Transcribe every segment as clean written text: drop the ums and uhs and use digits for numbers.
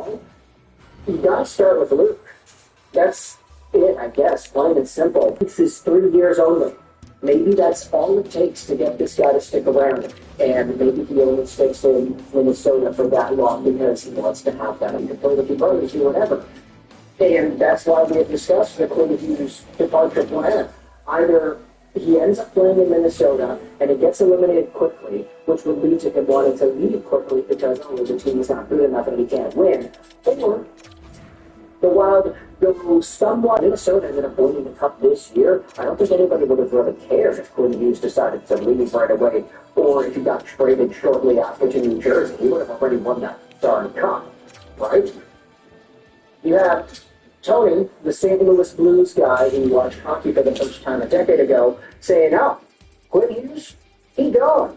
all, you gotta start with Luke. That's it, I guess, plain and simple. It's his 3 years only. Maybe that's all it takes to get this guy to stick around. And maybe he only sticks in Minnesota for that long because he wants to have that. He can play with your brothers, do whatever. And that's why we have discussed the Quinn Hughes departure plan. Either he ends up playing in Minnesota and it gets eliminated quickly, which would lead to him wanting to leave quickly because the team is not good enough and he can't win. Or the Wild go somewhat. Minnesota ended up winning the Cup this year. I don't think anybody would have really cared if Quinn Hughes decided to leave right away, or if he got traded shortly after to New Jersey. He would have already won that darn Cup, right? You have Tony, the St. Louis Blues guy who watched hockey for the first time a decade ago, saying, "No, Quinn Hughes, he gone.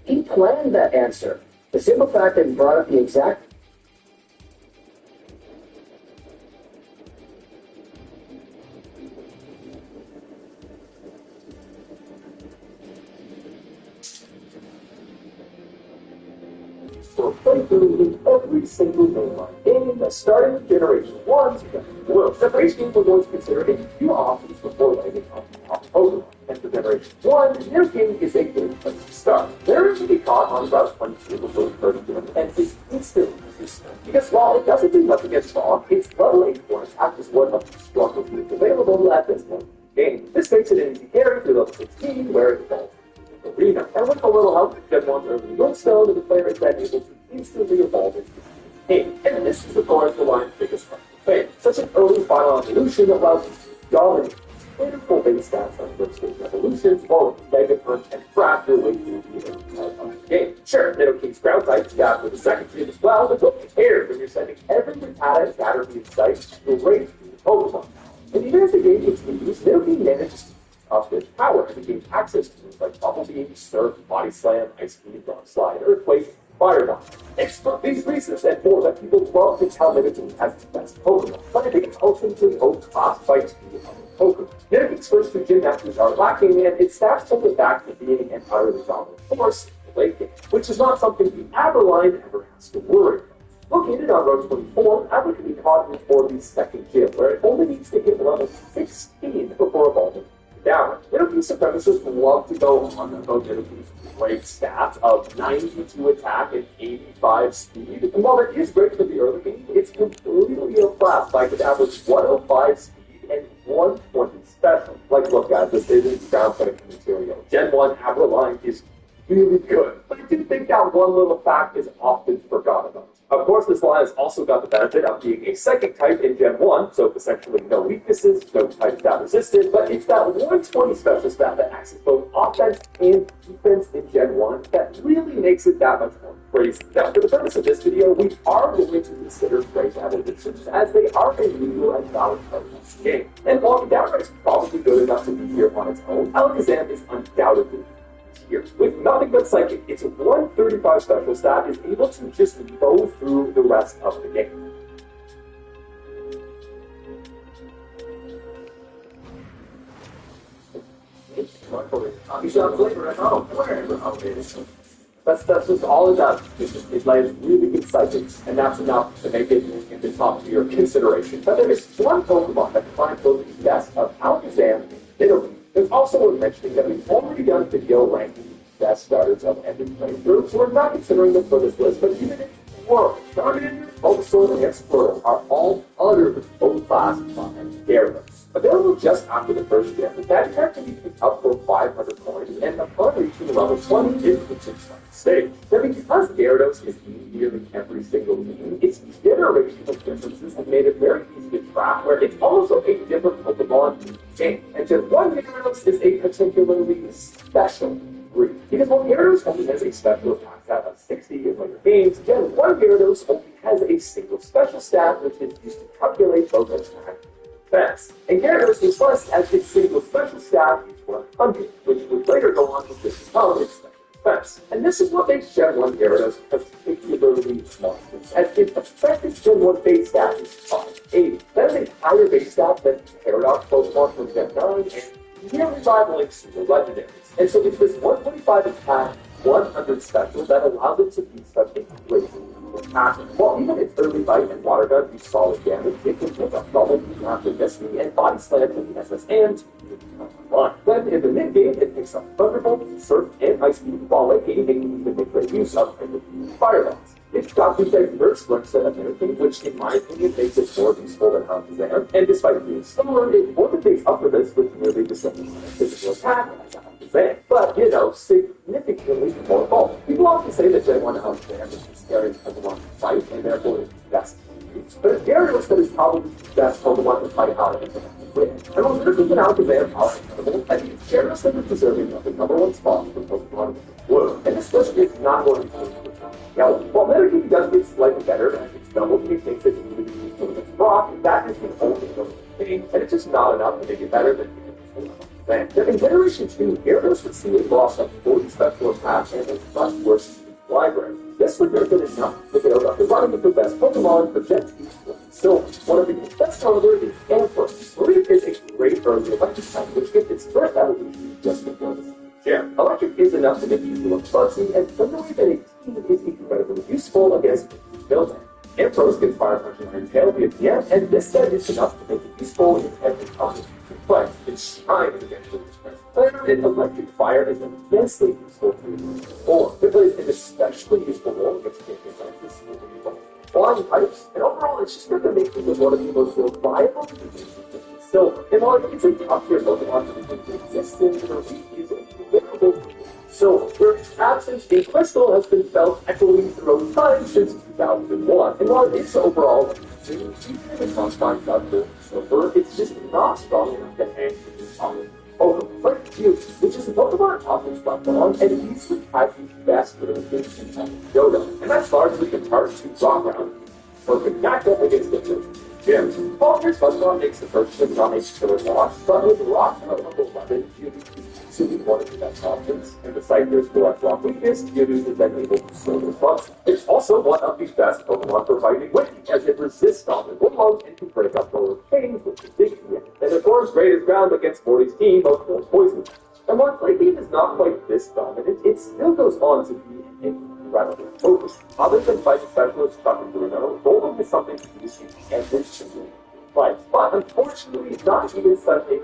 He planned that answer." The simple fact that he brought up the exact for playthrough every single mainline game that starting with Generation 1 to the world. The base game we're going to consider a few options before landing on the top Pokemon. And for Generation 1, their game is a good place to start. There is to be caught on about 22 before 30 and is instantly useful. Because while it doesn't do much against Fog, its level 8 form attack is one of the strongest moves available at this point in the game. This makes it an easy carry through level 16, where it evolves arena. And with a little help with Gen 1's early Moonstone, the player is then able to instantly evolve into the game. And this is, of course, the line's biggest part of fame. Such an early final evolution allows you to dominate later full base stats on first stage evolutions, while Mega Punch and Craft your way through the entire part of the game. Sure, Middle King's ground type got with the second gym as well, but don't care when you're sending every Rattata and Battery site straight to the Pokemon. And even as the game continues, Middle King manages to off its power and gain access to moves like Bubble Beam, Surf, Body Slam, Ice Beam, Rock Slide, Earthquake, Fireball. It's for these reasons and more that people love to tell Nidoking has the best Pokemon, but I think it's ultimately outclassed to other Pokemon. Nidoking's first two gym masters are lacking, and its stats hold it back from being an entirely dominant force in the late game, which is not something the Aberline ever has to worry about. Located on Road 24, Aber can be caught in Orbeez's second gym, where it only needs to hit level 16 before evolving down. Nidoking's supremacists love to go on about Nidoking's great stats of 92 attack and 85 speed. And while it is great for the early game, it's completely outclassed by an average 105 speed and 120 special. Like, look guys, this isn't ground-setting material. Gen 1 Aberline is really good, but I do think that one little fact is often forgotten about. Of course, this line has also got the benefit of being a psychic type in Gen 1, so essentially no weaknesses, no type stat resisted, but it's that 120 special stat that acts as both offense and defense in Gen 1 that really makes it that much more crazy. Now, for the purpose of this video, we are going to consider great evolutions as they are a legal and valid part of this game. And while the downright is probably good enough to be here on its own, Alakazam is undoubtedly here. With nothing but Psychic, its 135 special stat is able to just go through the rest of the game. You should have flavor at home, wherever home is. That's just all it does. It lays really good Psychic, and that's enough to make it in the top tier consideration. But there is one Pokemon that combines both the best of Alakazam and Nidoking. There's also worth mentioning that we've already done video ranking best starters of every playthrough, so we're not considering them for this list, but even if you were, Charmander, Bulbasaur, and Explorer are all utterly full-class and Gyarados. Available just after the first gym, that card can be picked up for 500 coins, and upon reaching level 20 is the 6th stage. Now, because Gyarados is in nearly every single game, its generational differences have made it very easy to track, where it's also a different Pokemon in the game. And just one Gyarados is a particularly special breed. Because while Gyarados only has a special attack stat of 60 in later games, Gen 1 Gyarados only has a single special stat, which is used to calculate both attack and defense. And Gyarados was first as its single special stat is 100, which would later go on to become its special defense. And this is what makes Gen 1 Gyarados particularly monstrous, as its effective Gen 1 base stat is 580. That is a higher base stat than Paradox Pokemon from Gen 9, and nearly rivaling Super Legendaries. And so it's this 125 attack, 100 special that allows it to be such a crazy passive. While even its early bite and water gun do solid damage, it can pick up double after Destiny and body slam with the SS and line. Then in the mid game, it picks up Thunderbolt, Surf, and Ice Beam, while late game, it can even make great use of Fireballs. It's got the diverse set of everything, which in my opinion makes it more useful than Alakazam. And despite being slower, it more than makes up for this with nearly the same physical attack as Alakazam. But, you know, significantly more bulk. People often say that Gen 1 Alakazam is the scariest Pokemon to fight, and therefore is the best to use. But Gyarados that is probably the best Pokemon to fight Alakazam with. And while Gyarados and Alakazam are incredible, I think Gyarados is deserving of the #1 spot for Pokemon Blue. And this list is not going to be now, while Metagame does get slightly better, and it's double G thinks that you need to be able to rock, that is the only thing, and it's just not enough to make it better than then. In Generation 2, Gyarados would see a loss of 40 special attacks and a much worse library. This would have been enough to get over the running of the best Pokemon for Gen 2. So, one of the best, however, is Emperor. Marie is a great early electric type, which gets its first evolution just before this. Yeah, electric is enough to make you look fuzzy, and the way that it is incredibly useful against building. Ampros can fire punch and iron tail via PM, and this set is enough to make it useful in every combat. But it's trying to get to this player, and electric fire is immensely useful for it plays an especially useful role against champions like this flying pipes, and overall it's just going to make it one of the most reliable. So, and while it's a top tier Pokemon to exist in the league, is incredible. So, their absence in Crystal has been felt echoing throughout time since 2001. And while it's overall even if it's not strong enough to Silver, it's just not strong enough to hang on Pokemon. Like Mew, which is a Pokemon offense platform, and usually has the best abilities in Yoda. And that's largely in part to Rock Round, perfect matchup against the Gym. Falker's Pokemon makes the first and not a killer loss, but with Rock Round level 11, you to be one of the best options, and the Cycler's direct rock weakness, Mewtwo is then able to slow the response. It's also one of the best Pokemon for fighting wind, as it resists dominant Woodlogs and can break up lower chains with the big hit. And of course, great is ground against Morty's team of Poison. And while Clay Beam is not quite this dominant, it still goes on to be incredibly focused. Other than fighting specialists Tuck and Bruno, Golem is something to use in every single fight. But unfortunately, not even such a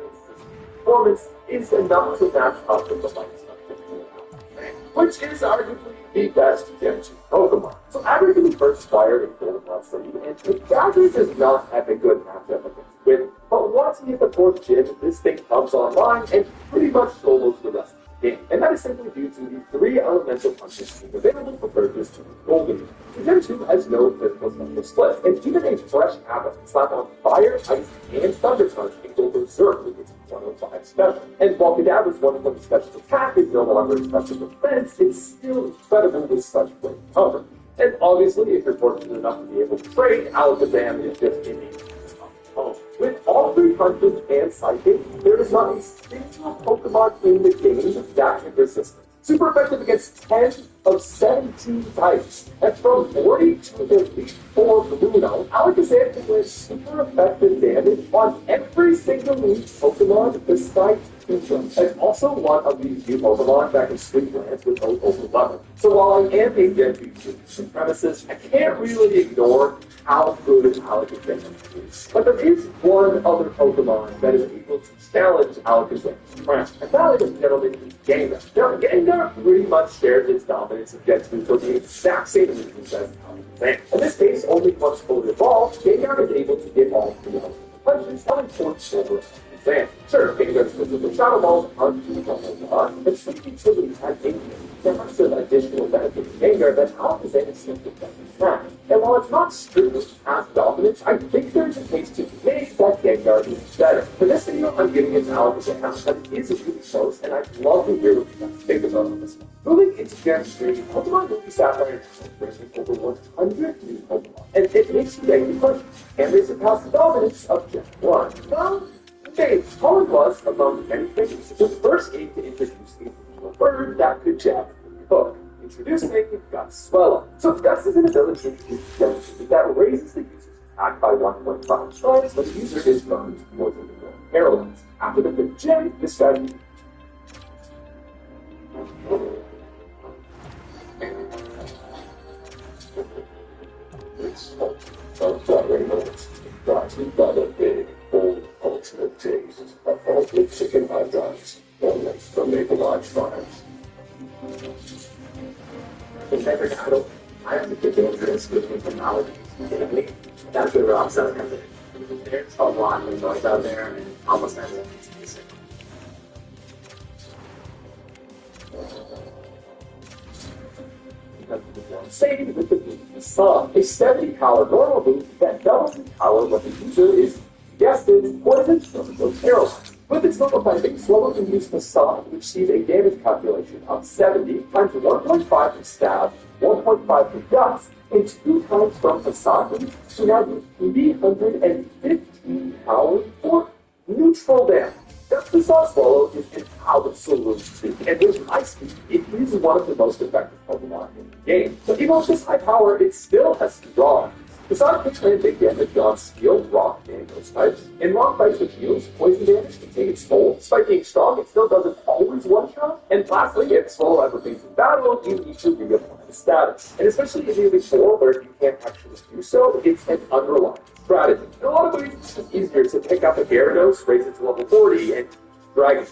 performance is enough to match up with the likes of which is arguably the best Gen 2 Pokemon. So Abra can be first fired in Golden City, and the Badger does not have a good matchup against Wind, but once he hits the 4th gym, this thing comes online and pretty much solos the rest of the game. And that is simply due to the 3 elemental punches being available for purchase to Golden. Gen 2 has no physical special split, and even a fresh Abra can slap on Fire, Ice, and Thunder Punch and go berserk with its 105 special. And while Kadaver's 120 special attack is no longer a special defense, it's still incredible with such great cover. And obviously, if you're fortunate enough to be able to trade, Alakazam is just in a with all 3 punches and Psychic, there is not a single Pokemon in the game that can resist it. Super effective against 10 of 17 types. And from 40 to Elite 4 Bruno, Alakazam can win super effective damage on every single Elite Pokemon besides Pikachu. And also one of these new Pokemon that can swing lands with over level. So while I am a Gen 2 supremacist, I can't really ignore how good Alakazam is. But there is one other Pokemon that is able to challenge Alakazam's strength, and that is gentleman Gengar. Now, Gengar pretty much shares its dominance of Gen 2 for the exact same reasons as Alakazam. In this case, only once fully evolved, Gengar is able to get all 3 of the punches, telling points over Alakazam. Sure, Gengar's physical Shadow Balls aren't too much, but Sweet Utilities have some additional benefits to Gengar that Alakazam is simply doesn't have. And while it's not strictly as dominant, I think there's a case to make that Gengar is better. For this video, I'm giving it to Alakazam, but it is really close, and I'd love to hear what you guys think about this. Moving into Gen 3, Pokemon Ruby Sapphire brings over 100 new Pokemon, and it makes you make the question, can they surpass the dominance of Gen 1? Well, okay, Pollen was, among many things, the first game to introduce a bird that could jab hook. Introducing Gutswell. So Guts is an ability to use that raises the user's attack by 1.5 times, but the user is burned more than the paralyzed. After the 5th gem, this strategy Friday nights, brought by the big, bold, ultimate taste of ultimate chicken hot dogs, only from Maple Lodge Farms. It's never title. I have to get dangerous with new technology. That's where we're all selling everything. There's a lot of noise out there, and almost everything is basic. Same with the BB Sun, a 70-power normal boost that doubles in power when the user is, guessed it, poisoned or paralyzed. With its normal typing, Swallow can use the Sun to achieve a damage calculation of 70 times 1.5 from stab, 1.5 from guts, and 2 times from facade to now use 315 power for neutral damage. Just the Sun Swallow is an absolute speed, and with high speed, it is one of the most effective Pokemon in the game. But even with this high power, it still has to draw. The Sun can land big damage on Steel, Rock, and Ghost types, and Rock types with heals, poison damage can take its toll. Despite being strong, it still doesn't always one-shot. And lastly, if Swallow ever faces in battle, you need to reapply the status. And especially in Elite 4, where you can't actually do so, it's an unreliable strategy. In a lot of ways, it's just easier to pick up a Gyarados, raise it to level 40, and Dragon.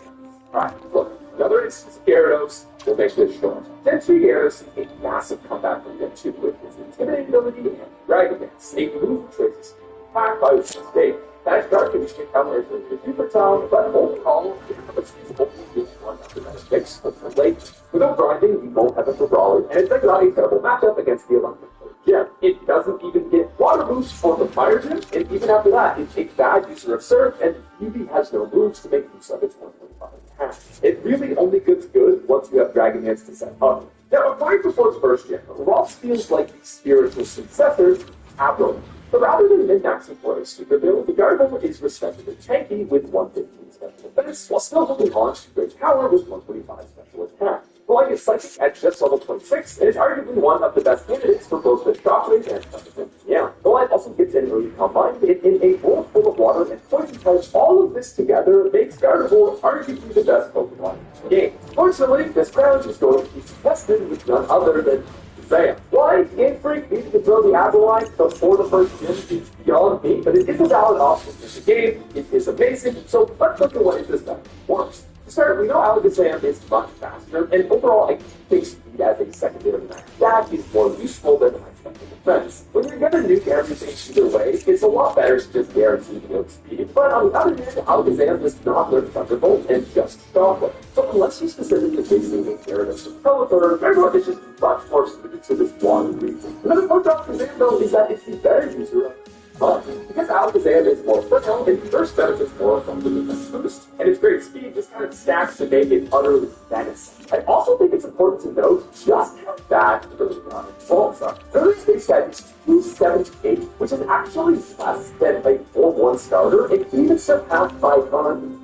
Alright, look, another instance of Gyarados will make this short. Gen 3 Gyarados is a massive comeback from Gen 2 with his intimidating ability and Dragon Dance, a move which raises attack by its state. That is dark and can counter it with the Super Town, but overall, it's feasible to use one of the best picks of the late. Without grinding, you won't have a Brawler, and it's not a terrible matchup against the Electric Gym. It doesn't even get water boost for the Fire Gym, and even after that, it takes bad user of Surf, and Eevee has no moves to make use of its 125 attack. It really only gets good once you have Dragon Dance to set up. Now, acquired before its first gen, Ross feels like the spiritual successors have Roman. But rather than min-maxing for its super build, the Gardevoir is respectively tanky with 115 special defense, while still holding on to great power with 125 special attack. Like its Psychic at just level 26, it is arguably one of the best candidates for both the Shockwave and Thunderbolt. Yeah, the line also gets in early combined in a world full of water and poison types. All of this together makes Gardevoir arguably the best Pokemon in the game. Fortunately, this round is going to be tested with none other than Zaya. Why Game Freak needed to throw the Azalite before the first gym is beyond me, but it is a valid option in the game. It is amazing, so let's look at what it does that works. To start, we know Alakazam is much faster, and overall, I think speed as a secondary max attack is more useful than high special defense. When you're gonna nuke everything either way, it's a lot better to just guarantee no speed. But on the other hand, Alakazam does not learn Thunderbolt and just Shockwave. So unless you specifically facing the Gyarados or Pelipper, Gardevoir is just much more suited to this one reason. Another point about Alakazam, though, is that it's the better user of but because Alakazam is more fertile, it first benefits more from the defense boost, and its great speed just kind of stacks to make it utterly menacing. I also think it's important to note just how bad the results are. Early space stat is 278, which is actually less than a 4-1 starter, and even surpassed by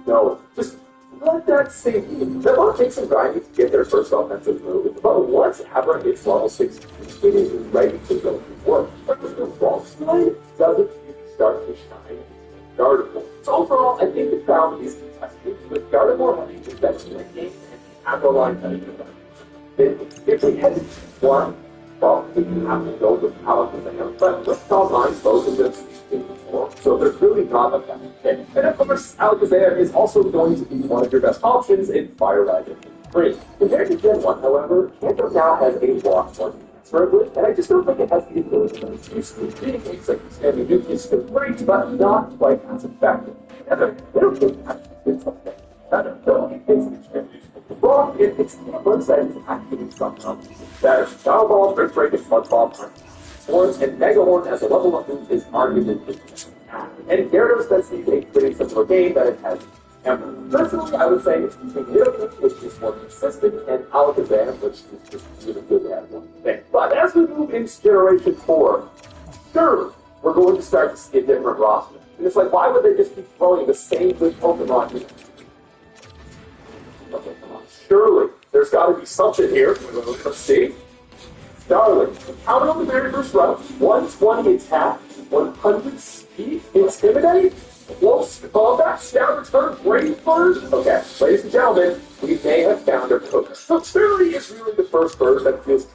no. Just let that sink in. That will take some grinding to get their first offensive move, but once Abra hits level 16, it is ready to go to work. But with the wrong slide, doesn't really start to shine Gardevoir. So overall, I think the crown is contested, with Gardevoir having the best in the game and Abra line having the best. If we had one, well, we can have to go with Alakazam, but with online, both of them before, so there's really not a bad pick. And of course, Alakazam is also going to be one of your best options in Fire Rising 3. Compared to Gen 1, however, Kanto now has a lot more transferably, and I just don't think it has the ability to use beating games like Sammy Nuke is still great, but not quite as effective. Together, they don't think actually did something better. The only things that can use wrong if it's one side is actually something better. Shadow Ball, Earth Break, and Flood Ball Horns and Mega Horn as a level up move is arguably and Gyarados does seem a pretty similar game that it has Ember. Personally, I would say it's between Nidoking, which is more consistent, and Alakazam, which is just really good at one thing. But as we move into Generation 4, surely we're going to start to see a different roster. And it's like, why would they just keep throwing the same good Pokemon here? Okay, come on. Surely there's got to be something here. Let's see. Darling, counted on the very first run, 120 attack, 100 speed, intimidate, close combat, stab return, brave bird. Okay, ladies and gentlemen, we may have found our cook. So Spirly is really the first bird that feels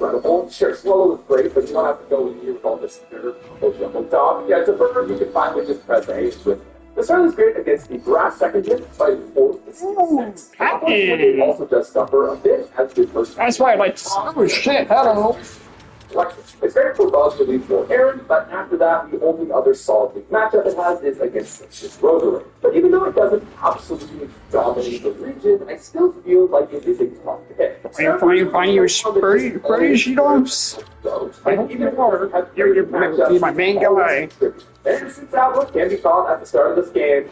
incredible. Sure, Swallow is great, but you don't have to go in here with all this nerve on top. Yeah, it's a bird you can finally just press A with. The start is great against the grass second hit, by 4 to 6. Unfortunately, it also does suffer a bit as the first. That's why I like, oh shit, hello. It's great for relatively for Aaron, but after that, the only other solid big matchup it has is against this Rotary. But even though it doesn't absolutely dominate the region, I still feel like it is a tough hit. Are you finding your spray sheet-offs? I hope you are. You're my main guy. Anderson's outlook can be caught at the start of this game.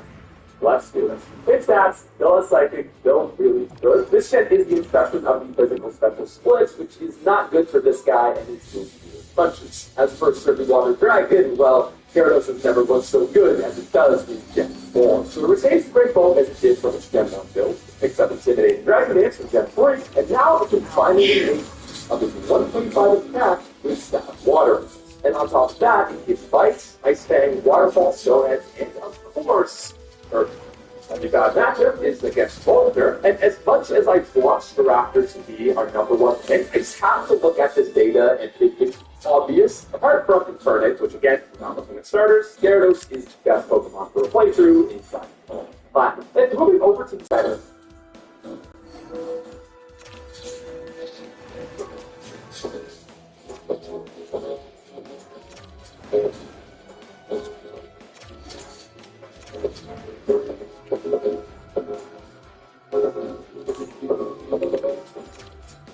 Let's do it. Hit stats, still a psychic, still really good. This shit is the inspection of the physical special splits, which is not good for this guy and his punches. As for Surfing Water Dragon, well, Gyarados has never looked so good as it does with Gen 4. So it retains the great bulk as it did from its Gen 1 build. It picks up Intimidating Dragon Dance from Gen 3, and now it can finally make up to 125 attack with Staff Water. And on top of that, it gives Bites, Ice Fang, Waterfall, Stonehead, and of course, the bad matchup is against Boulder, and as much as I want the Raptors to be our number one pick, I just have to look at this data and think it's obvious. Apart from Infernape, which again, not looking at starters, Gyarados is the best Pokemon for a playthrough inside Platinum. And moving over to the center.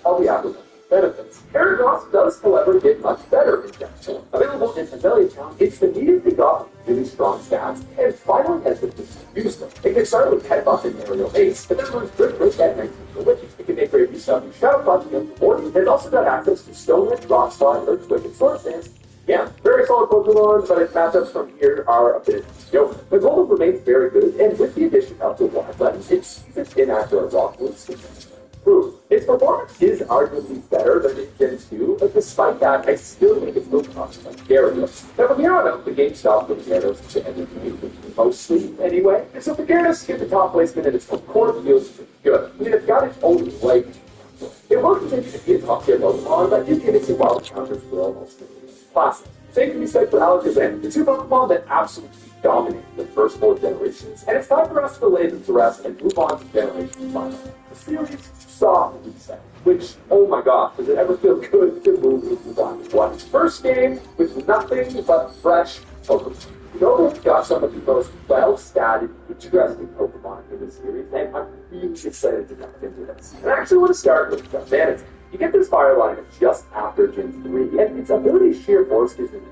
All the applicant benefits. Paradox does, however, get much better in Gen 4. Available in Azalea Town, it's immediately got really strong stats, and finally has the use them. It can start with Headbutt and Aerial Ace, but then learns Good Break at 19 for Witches. It can make great use of Shadow Punch against the board, and it also got access to Stonehead, Rock Slide, Earthquake, and Sword Stance. Yeah, very solid Pokemon, but its matchups from here are a bit yoke. The goal remains very good, and with the addition of the Water Buttons, it seizes in after a Rock Boost. Its performance is arguably better than in Gen 2, but despite that, I still think it's still tough like Gyarados. Now from here on out, the game stops with Gyarados to end the game, mostly anyway. And so for Gyarados to get the top placement in its core feels pretty good. I mean, it's got its own like. It will continue to be a top tier Pokemon, but it gives it wild counters for almost classic. Same can be said for Alakazam, the two Pokemon that absolutely dominated the first 4 generations, and it's time for us to lay them to rest and move on to Generation 5. The series saw a reset, which, oh my gosh, does it ever feel good to move into one's first game with nothing but fresh Pokemon. You know, we've got some of the most well-statted, interesting Pokemon in the series, and I'm really excited to dive into this. And I actually want to start with Vanity. You get this fire line just after Gen 3, and its ability Sheer Force gives it